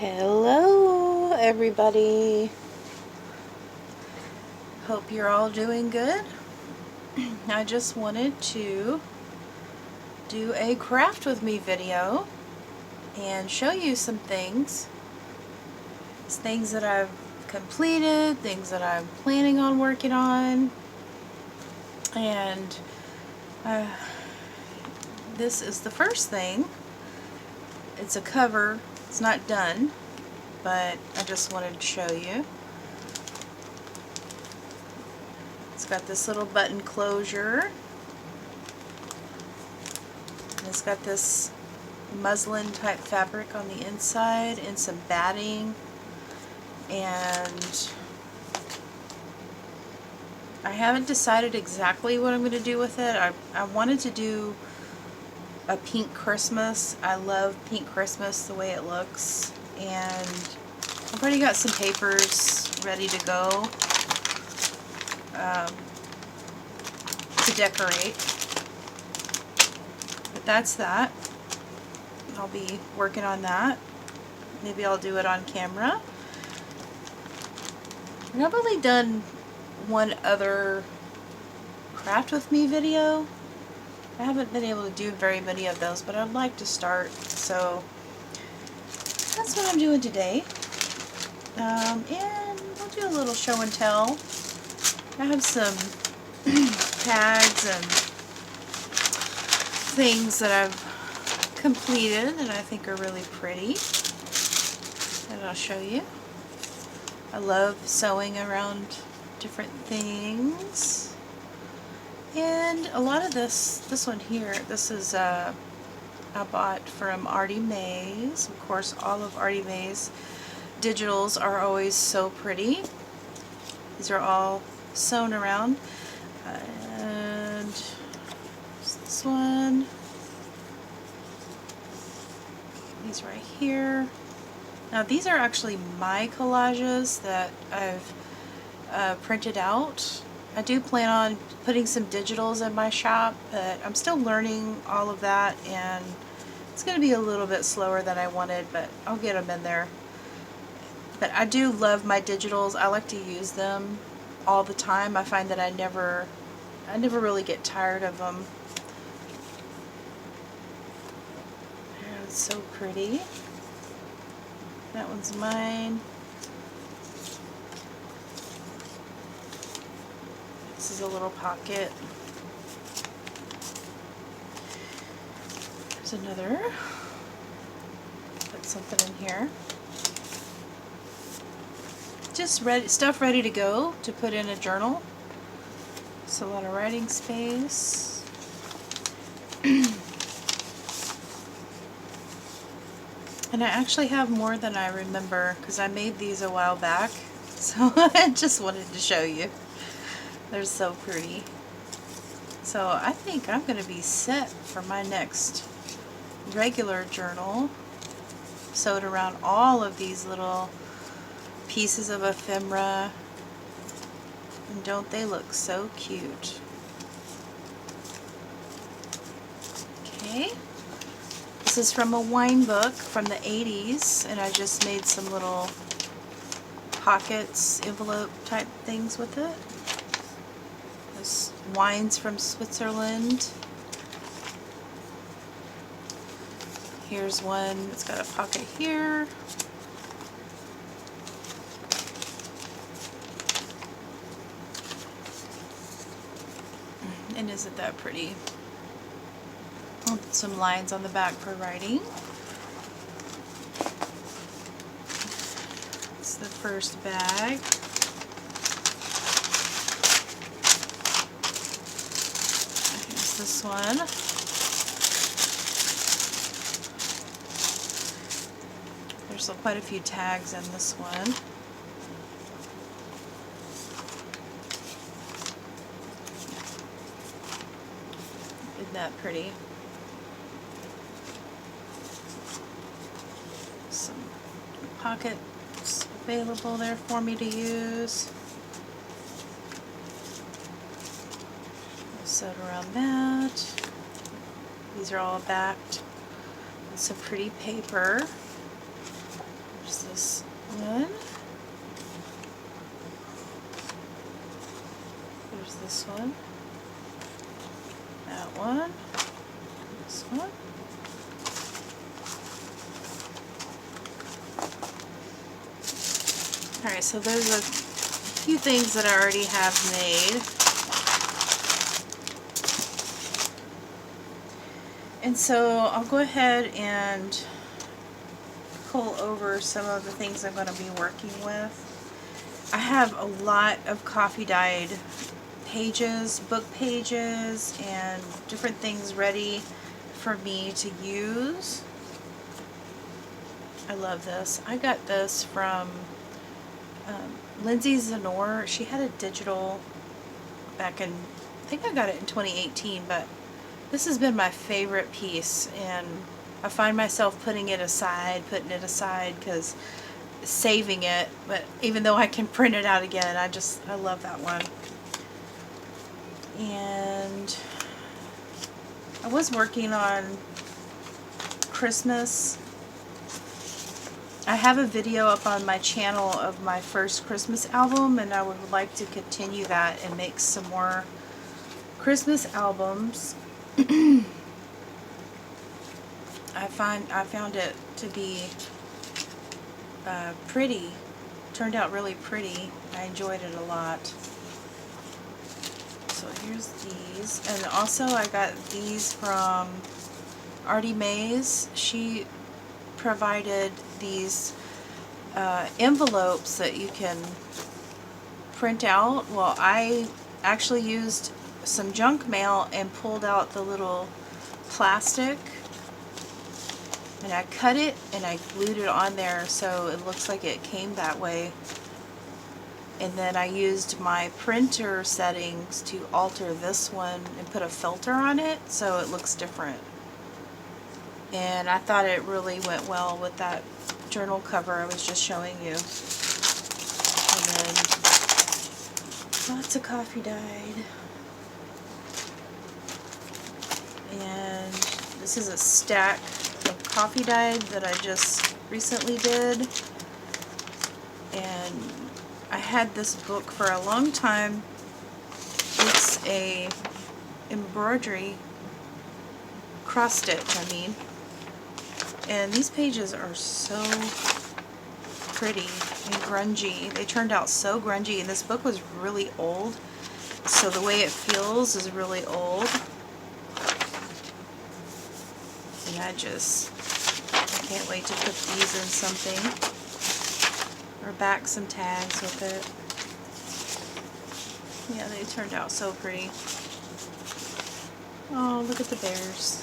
Hello everybody. Hope you're all doing good. I just wanted to do a craft with me video and show you some things. It's things that I've completed, things that I'm planning on working on, and this is the first thing. It's a cover. It's not done, but I just wanted to show you. It's got this little button closure, and it's got this muslin type fabric on the inside and some batting, and I haven't decided exactly what I'm going to do with it. I wanted to do a pink Christmas. I love pink Christmas, the way it looks, and I've already got some papers ready to go to decorate. But that's that. I'll be working on that. Maybe I'll do it on camera. And I've only done one other craft with me video. I haven't been able to do very many of those, but I'd like to start, so that's what I'm doing today. And we'll do a little show and tell. I have some tags and things that I've completed that I think are really pretty, and I'll show you. I love sewing around different things. And a lot of this one here, this is I bought from Artie Mae's. Of course, all of Artie Mae's digitals are always so pretty. These are all sewn around. And this one. These right here. Now these are actually my collages that I've printed out. I do plan on putting some digitals in my shop, but I'm still learning all of that, and it's going to be a little bit slower than I wanted, but I'll get them in there. But I do love my digitals. I like to use them all the time. I find that I never really get tired of them. It's so pretty. That one's mine. This is a little pocket. There's another. Put something in here. Just stuff ready to go to put in a journal. It's a lot of writing space. And I actually have more than I remember because I made these a while back, so I just wanted to show you. They're so pretty. So I think I'm going to be set for my next regular journal, sewed around all of these little pieces of ephemera. And don't they look so cute? Okay. This is from a wine book from the 80s, and I just made some little pockets, envelope type things with it. This wines from Switzerland. Here's one, it's got a pocket here. And isn't that pretty? I'll put some lines on the back for writing. It's the first bag. Here's this one. There's quite a few tags in this one. Isn't that pretty? Some pockets available there for me to use. I'll sew around that. These are all backed with some pretty paper. There's this one. There's this one. That one. This one. Alright, so there's a few things that I already have made. And so I'll go ahead and pull over some of the things I'm going to be working with. I have a lot of coffee dyed pages, book pages, and different things ready for me to use. I love this. I got this from Lindsay Zenor. She had a digital back in, I think I got it in 2018, but this has been my favorite piece, and I find myself putting it aside, because saving it, but even though I can print it out again, I love that one. And I was working on Christmas. I have a video up on my channel of my first Christmas album, and I would like to continue that and make some more Christmas albums. I found it to be pretty. Turned out really pretty. I enjoyed it a lot. So here's these, and also I got these from Artie Mays. She provided these envelopes that you can print out. Well, I actually used some junk mail and pulled out the little plastic, and I cut it and I glued it on there so it looks like it came that way. And then I used my printer settings to alter this one and put a filter on it so it looks different. And I thought it really went well with that journal cover I was just showing you. And then lots of coffee dyed. And this is a stack of coffee dyed that I just recently did. And I had this book for a long time. It's a embroidery cross stitch, and these pages are so pretty and grungy. They turned out so grungy, and this book was really old, so the way it feels is really old. And I can't wait to put these in something, or back some tags with it. Yeah, they turned out so pretty. Oh, look at the bears.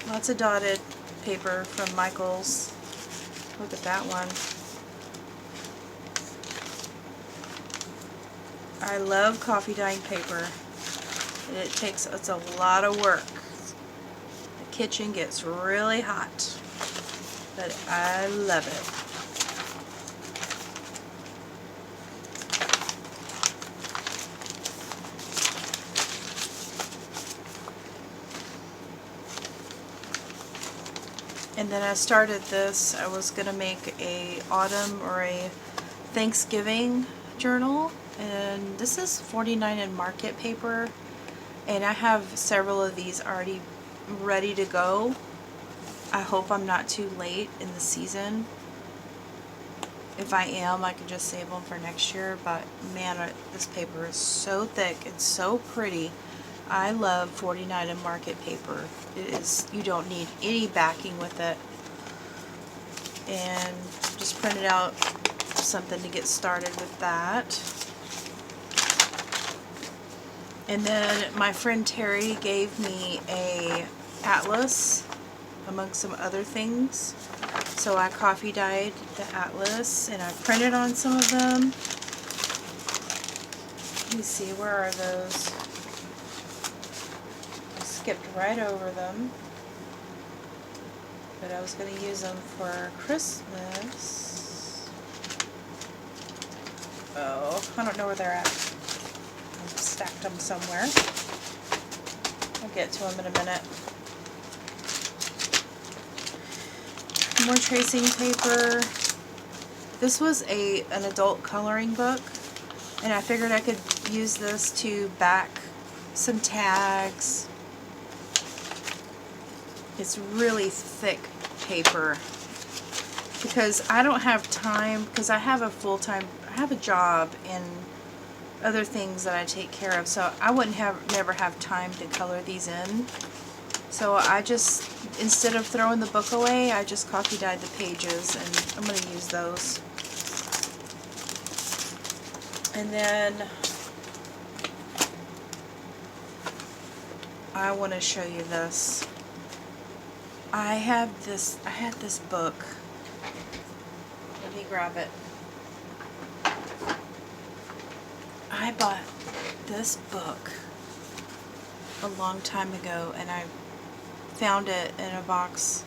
Lots of dotted paper from Michaels. Look at that one. I love coffee dyeing paper. It's a lot of work. The kitchen gets really hot, but I love it. And then I started this. I was going to make a autumn or a Thanksgiving journal, and this is 49 in market paper, and I have several of these already ready to go. I hope I'm not too late in the season. If I am, I can just save them for next year, but man, this paper is so thick and so pretty. I love 49 in market paper. It is, you don't need any backing with it. And just printed out something to get started with that. And then my friend Terri gave me a atlas among some other things. So I coffee dyed the atlas and I printed on some of them. Let me see, where are those? Skipped right over them, but I was going to use them for Christmas. Oh, I don't know where they're at. I've stacked them somewhere. I'll get to them in a minute. More tracing paper. This was an adult coloring book, and I figured I could use this to back some tags. It's really thick paper because I don't have time, because I have a job and other things that I take care of, so I wouldn't never have time to color these in. So I just, instead of throwing the book away, I just coffee dyed the pages, and I'm going to use those. And then I want to show you this. I had this book. Let me grab it. I bought this book a long time ago, and I found it in a box.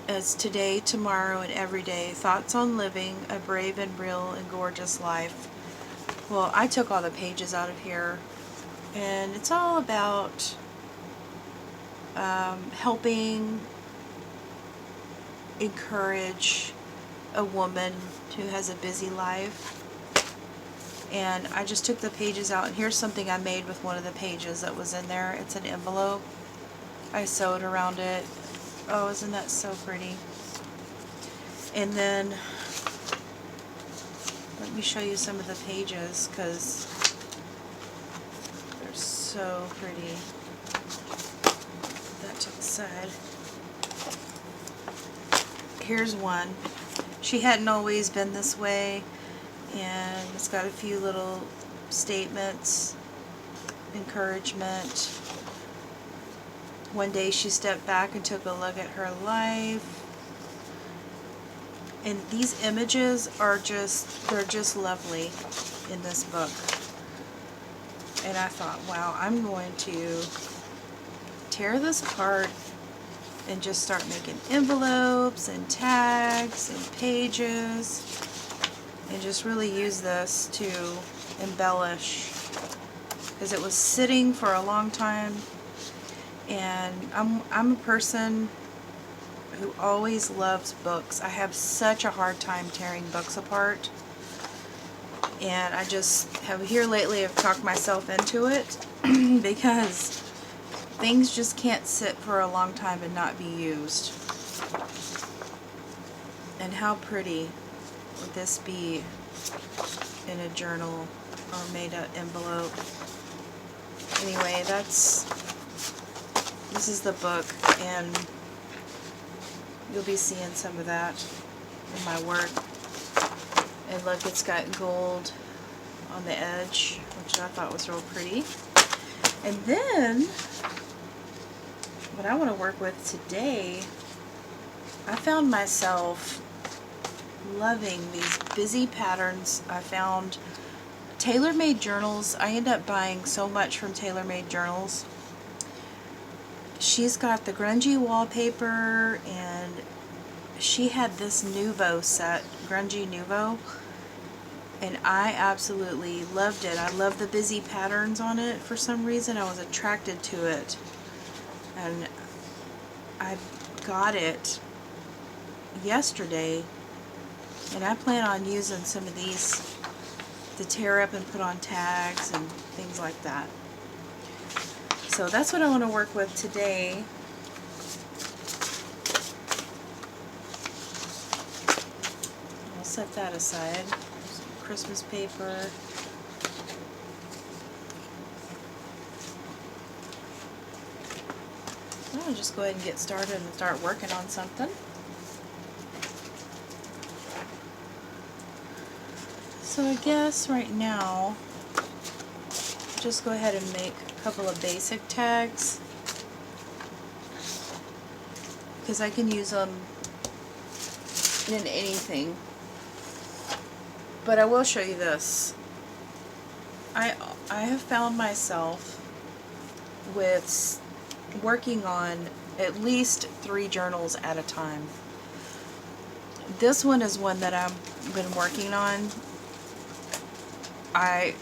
It's Today, Tomorrow, and Every Day, Thoughts on Living a Brave and Real and Gorgeous Life. Well, I took all the pages out of here, and it's all about helping encourage a woman who has a busy life. And I just took the pages out, and here's something I made with one of the pages that was in there. It's an envelope. I sewed around it. Oh, isn't that so pretty? And then let me show you some of the pages, because they're so pretty. Put that to the side. Here's one. She hadn't always been this way, and it's got a few little statements, encouragement. One day she stepped back and took a look at her life. And these images are they're just lovely in this book. And I thought, wow, I'm going to tear this apart and just start making envelopes and tags and pages, and just really use this to embellish, because it was sitting for a long time. And I'm a person who always loves books. I have such a hard time tearing books apart, and I just have here lately I've talked myself into it because things just can't sit for a long time and not be used. And how pretty would this be in a journal or made an envelope? Anyway, this is the book, and you'll be seeing some of that in my work. And look, it's got gold on the edge, which I thought was real pretty. And then, what I want to work with today, I found myself loving these busy patterns. I found tailor-made journals. I end up buying so much from tailor-made journals. She's got the grungy wallpaper, and she had this Nouveau set, grungy Nouveau, and I absolutely loved it. I love the busy patterns on it. For some reason, I was attracted to it, and I got it yesterday, and I plan on using some of these to tear up and put on tags and things like that. So that's what I want to work with today. I'll set that aside. Some Christmas paper. I'll just go ahead and get started and start working on something. So I guess right now, just go ahead and make a couple of basic tags, because I can use them in anything. But I will show you this. I have found myself with working on at least 3 journals at a time. This one is one that I've been working on. I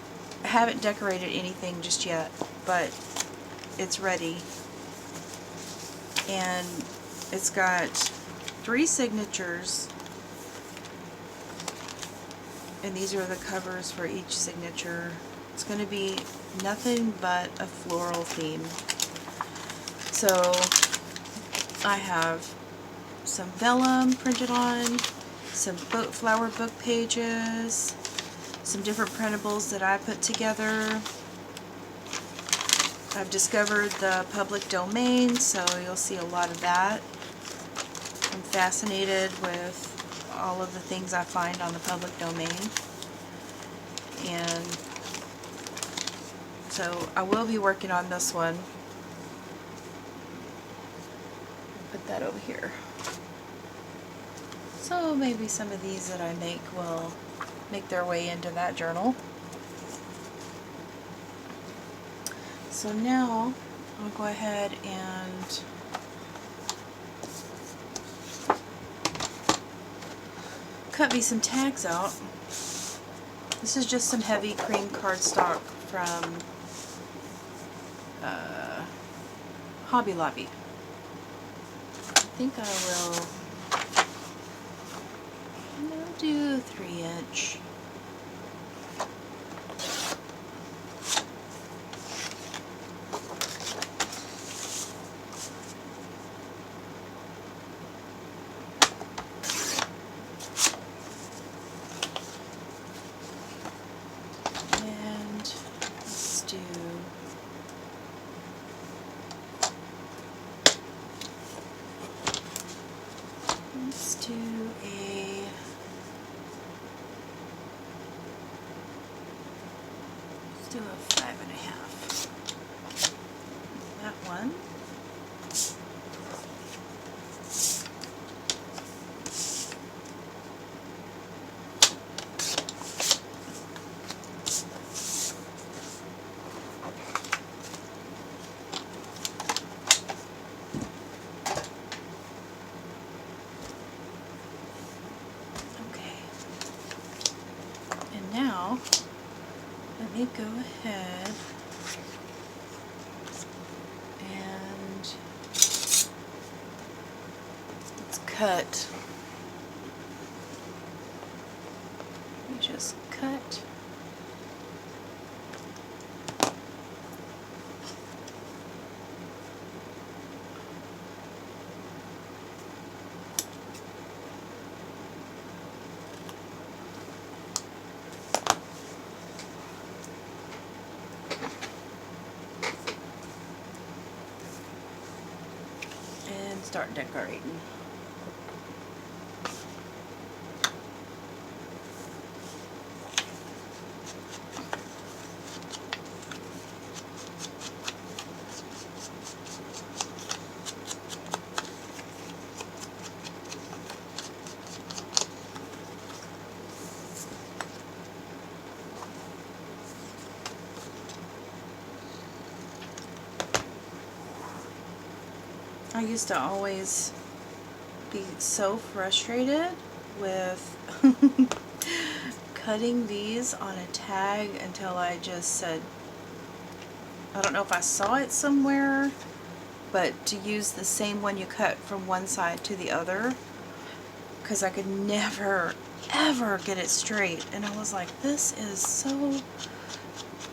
haven't decorated anything just yet, but it's ready. And it's got 3 signatures, and these are the covers for each signature. It's going to be nothing but a floral theme. So I have some vellum printed on, some flower book pages, some different printables that I put together. I've discovered the public domain, so you'll see a lot of that. I'm fascinated with all of the things I find on the public domain. And so I will be working on this one. Put that over here. So maybe some of these that I make will make their way into that journal. So now I'll go ahead and cut me some tags out. This is just some heavy cream cardstock from Hobby Lobby. I think I will do 3-inch. Do a 5.5. That one. Okay. And now let me go ahead and let's cut. Let me just cut. Start decorating. I used to always be so frustrated with cutting these on a tag until I just said, I don't know if I saw it somewhere, but to use the same one you cut from one side to the other, because I could never ever get it straight. And I was like, this is so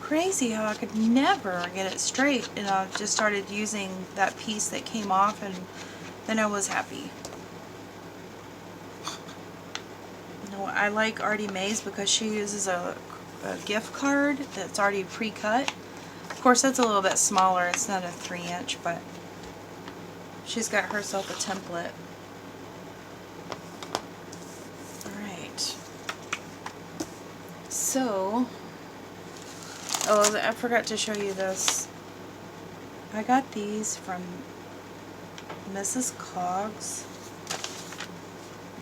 crazy how I could never get it straight. And I just started using that piece that came off, and then I was happy. You know, I like Artie Mae's because she uses a gift card that's already pre-cut. Of course, that's a little bit smaller. It's not a 3-inch, but she's got herself a template. Alright. So, oh, I forgot to show you this. I got these from Mrs. Coggs.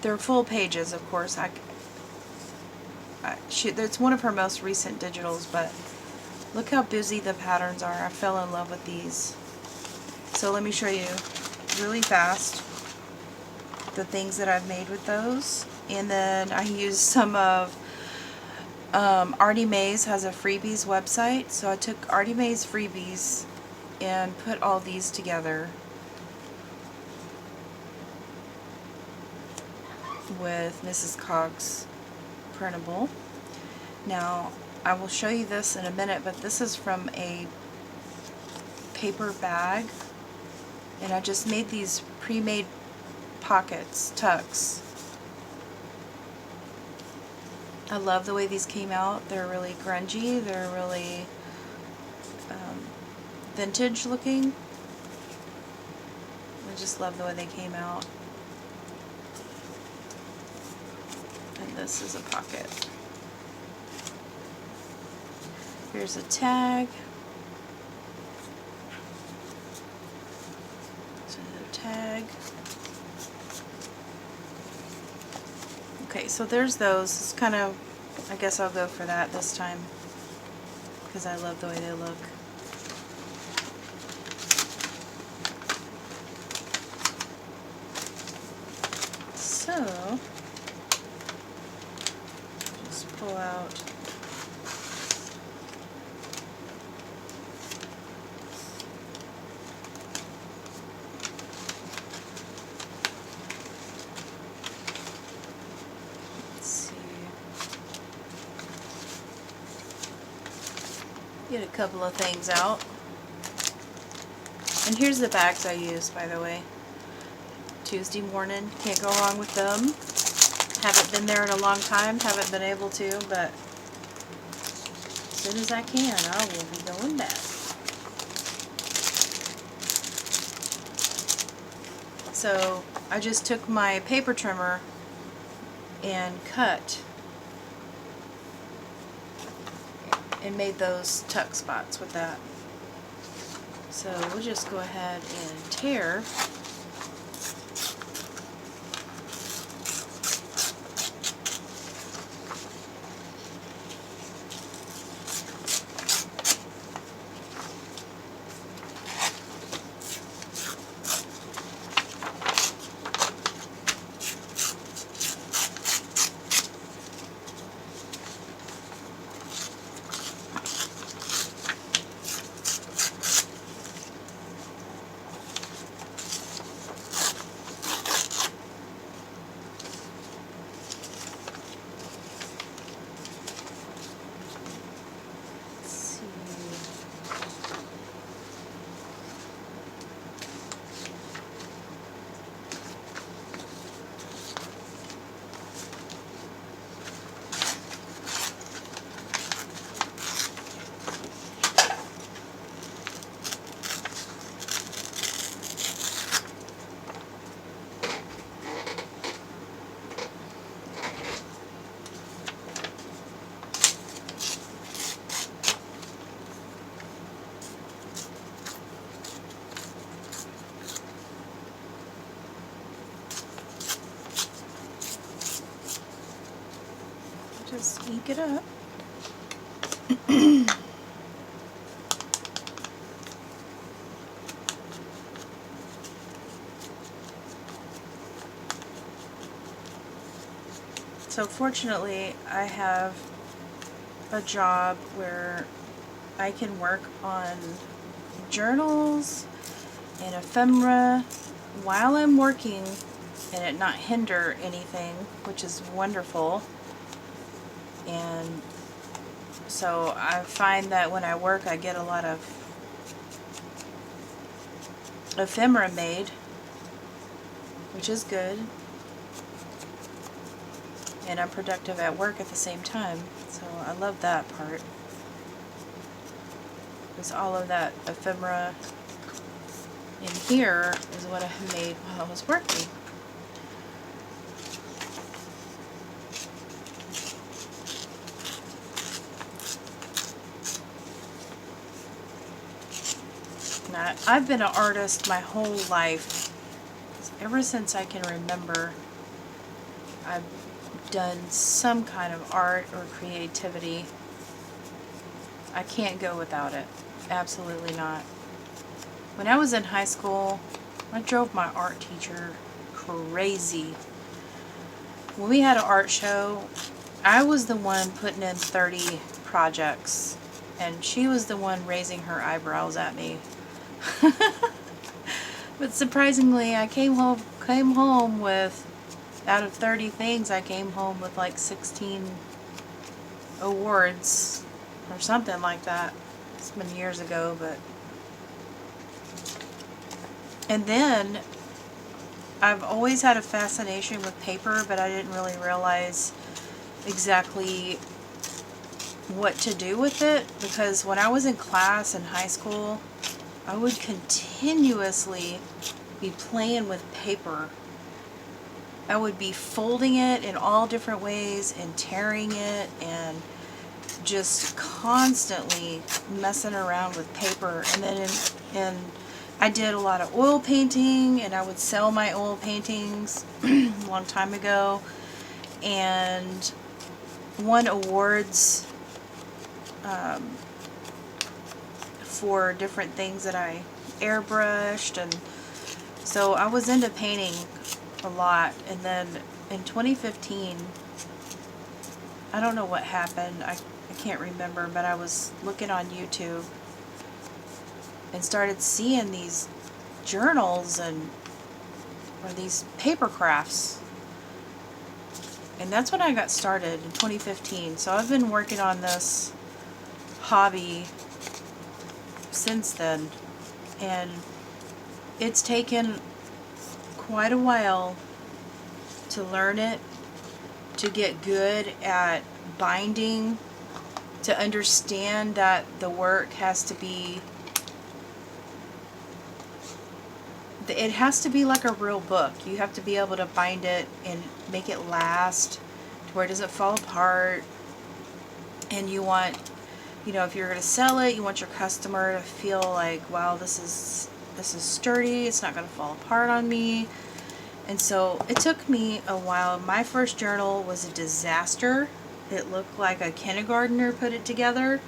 They're full pages, of course. It's one of her most recent digitals, but look how busy the patterns are. I fell in love with these. So let me show you really fast the things that I've made with those. And then I used some of Artie Mae's has a freebies website, so I took Artie Mae's freebies and put all these together with Mrs. Cog's printable. Now, I will show you this in a minute, but this is from a paper bag, and I just made these pre-made pockets, tucks. I love the way these came out. They're really grungy, they're really vintage looking. I just love the way they came out. And this is a pocket. Here's a tag. There's another tag. Okay, so there's those. It's kind of, I guess I'll go for that this time because I love the way they look. So, just pull out get a couple of things out. And here's the bags I use, by the way. Tuesday morning, can't go wrong with them. Haven't been there in a long time, haven't been able to, but as soon as I can, I will be going back. So I just took my paper trimmer and cut and made those tuck spots with that. So we'll just go ahead and tear just ink it up. So fortunately, I have a job where I can work on journals and ephemera while I'm working and it not hinder anything, which is wonderful. And so I find that when I work, I get a lot of ephemera made, which is good. And I'm productive at work at the same time. So I love that part. Because all of that ephemera in here is what I made while I was working. Now, I've been an artist my whole life. Ever since I can remember, I've done some kind of art or creativity. I can't go without it. Absolutely not. When I was in high school, I drove my art teacher crazy. When we had an art show, I was the one putting in 30 projects, and she was the one raising her eyebrows at me But surprisingly, I came home with, out of 30 things, I came home with like 16 awards or something like that. It's been years ago, but. And then I've always had a fascination with paper, but I didn't really realize exactly what to do with it, because when I was in class in high school, I would continuously be playing with paper. I would be folding it in all different ways and tearing it and just constantly messing around with paper. And then I did a lot of oil painting, and I would sell my oil paintings a long time ago, and won awards for different things that I airbrushed, and so I was into painting a lot. And then in 2015, I don't know what happened, I can't remember, but I was looking on YouTube and started seeing these journals or these paper crafts. And that's when I got started in 2015. So I've been working on this hobby since then, and it's taken quite a while to learn it, to get good at binding, to understand that the work has to be, it has to be like a real book. You have to be able to bind it and make it last to where it doesn't fall apart. And you want, if you're going to sell it, you want your customer to feel like, wow, this is sturdy, it's not going to fall apart on me. And so it took me a while. My first journal was a disaster. It looked like a kindergartner put it together,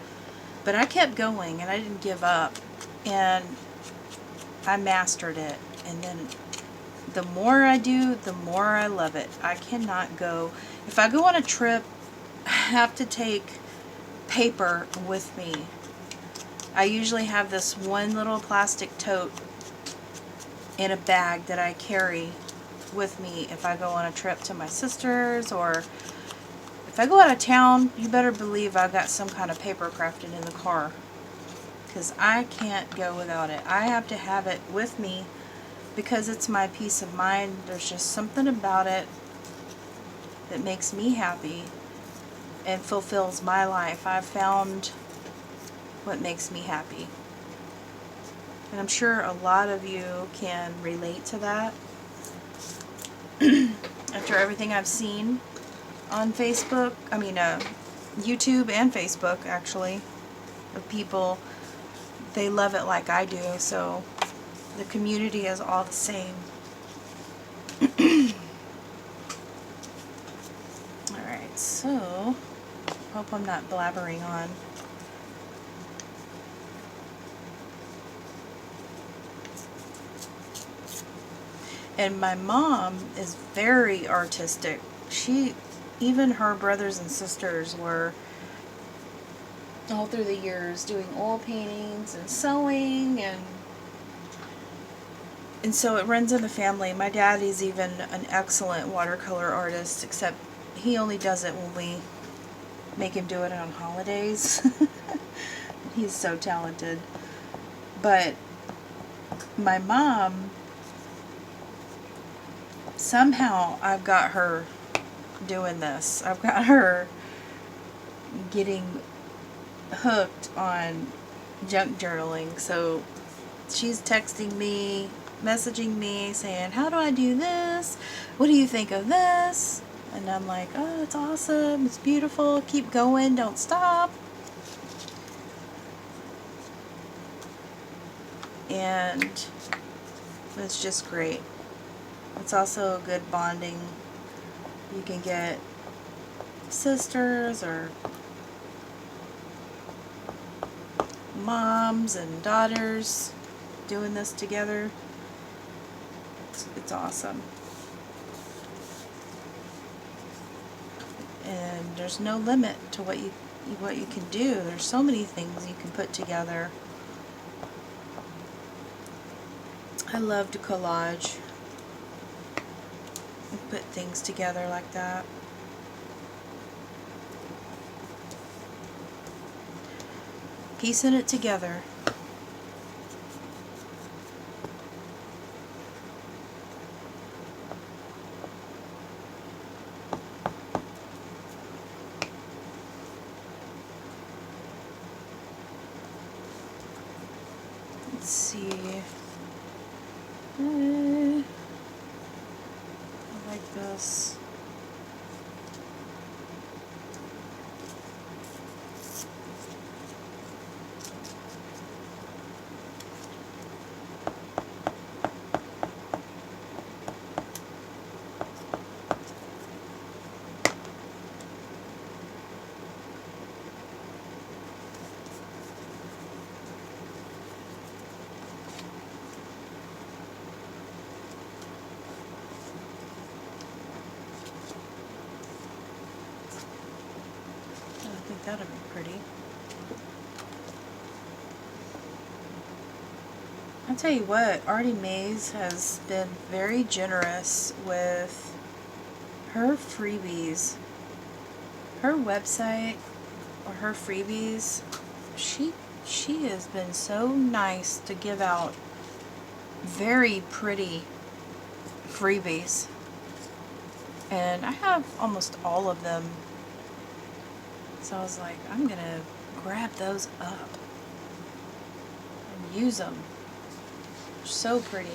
but I kept going and I didn't give up, and I mastered it. And then the more I do, the more I love it. I cannot go, if I go on a trip, I have to take paper with me. I usually have this one little plastic tote in a bag that I carry with me if I go on a trip to my sister's, or if I go out of town, you better believe I've got some kind of paper crafting in the car, because I can't go without it. I have to have it with me because it's my peace of mind. There's just something about it that makes me happy and fulfills my life. I've found what makes me happy. And I'm sure a lot of you can relate to that. After everything I've seen on Facebook, YouTube and Facebook actually, of people, they love it like I do, so the community is all the same. Alright, so, hope I'm not blabbering on. And my mom is very artistic. Even her brothers and sisters were, all through the years, doing oil paintings and sewing, and so it runs in the family. My dad is even an excellent watercolor artist, except he only does it when we make him do it on holidays. He's so talented. But my mom, somehow I've got her doing this. I've got her getting hooked on junk journaling. So she's texting me, messaging me, saying, how do I do this? What do you think of this? And I'm like, oh, it's awesome. It's beautiful. Keep going. Don't stop. And it's just great. It's also a good bonding. You can get sisters or moms and daughters doing this together. It's awesome. And there's no limit to what you can do. There's so many things you can put together. I love to collage and put things together like that. Piecing it together. Let's see. I like this. I think that'll be pretty. I'll tell you what, Artie Mays has been very generous with her freebies. Her website or her freebies, she has been so nice to give out very pretty freebies. And I have almost all of them. So I was like, I'm gonna grab those up and use them. They're so pretty.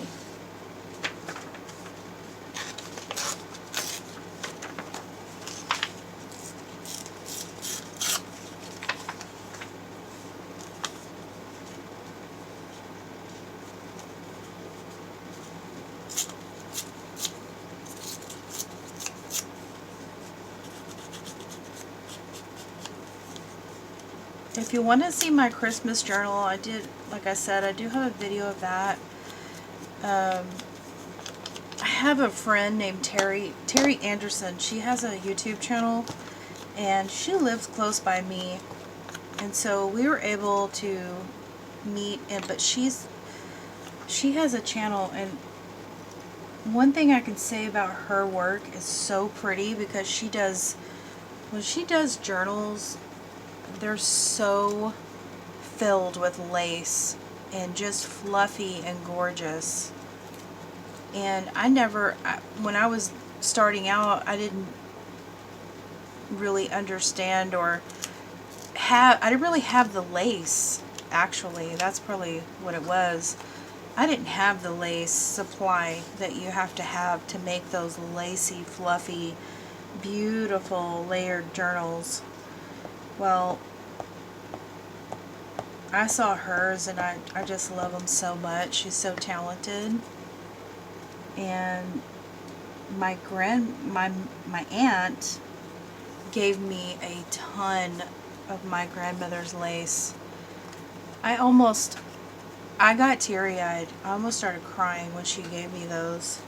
If you want to see my Christmas journal, like I said, I do have a video of that. I have a friend named Terri Anderson. She has a YouTube channel, and she lives close by me, and so we were able to meet. But she has a channel, and one thing I can say about her work is so pretty, because when she does journals, they're so filled with lace and just fluffy and gorgeous. And when I was starting out, I didn't really understand I didn't really have the lace, actually. That's probably what it was. I didn't have the lace supply that you have to make those lacy, fluffy, beautiful layered journals. Well, I saw hers, and I just love them so much. She's so talented. And my aunt gave me a ton of my grandmother's lace. I got teary-eyed. I almost started crying when she gave me those,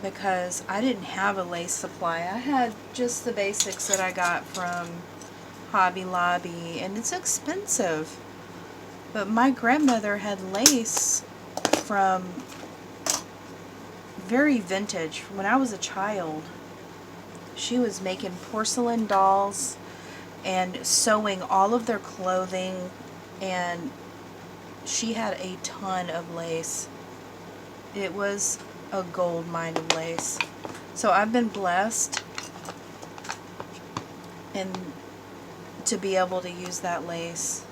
because I didn't have a lace supply. I had just the basics that I got from Hobby Lobby, and it's expensive. But my grandmother had lace from very vintage. When I was a child, she was making porcelain dolls and sewing all of their clothing, and she had a ton of lace. It was a gold mine of lace. So I've been blessed and to be able to use that lace.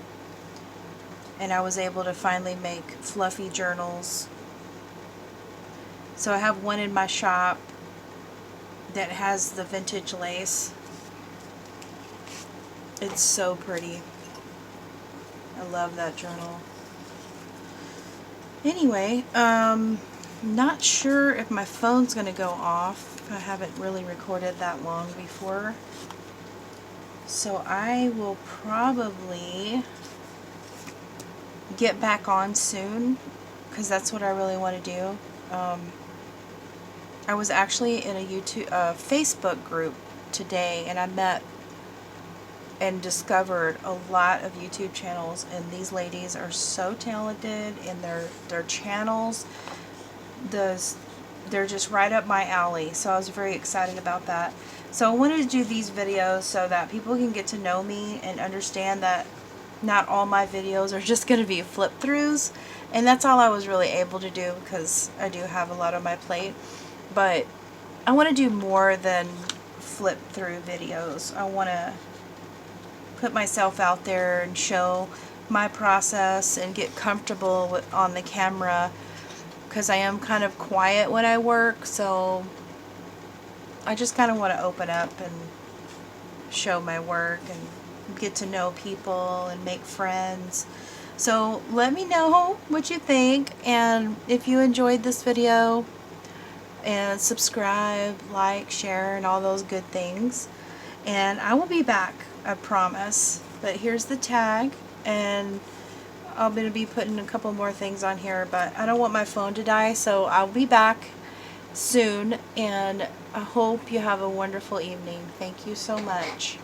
And I was able to finally make fluffy journals. So I have one in my shop that has the vintage lace. It's so pretty. I love that journal. Anyway, not sure if my phone's going to go off. I haven't really recorded that long before. So I will probably get back on soon, because that's what I really want to do. I was actually in a Facebook group today, and I met and discovered a lot of YouTube channels, and these ladies are so talented in their channels. They're just right up my alley, so I was very excited about that. So I wanted to do these videos so that people can get to know me and understand that not all my videos are just going to be flip throughs, and that's all I was really able to do because I do have a lot on my plate. But I want to do more than flip through videos. I want to put myself out there and show my process and get comfortable on the camera, because I am kind of quiet when I work, so I just kind of want to open up and show my work and get to know people and make friends. So let me know what you think, and if you enjoyed this video, and subscribe, like, share, and all those good things. And I will be back, I promise. But here's the tag, and I'm going to be putting a couple more things on here, but I don't want my phone to die, so I'll be back soon, and I hope you have a wonderful evening. Thank you so much.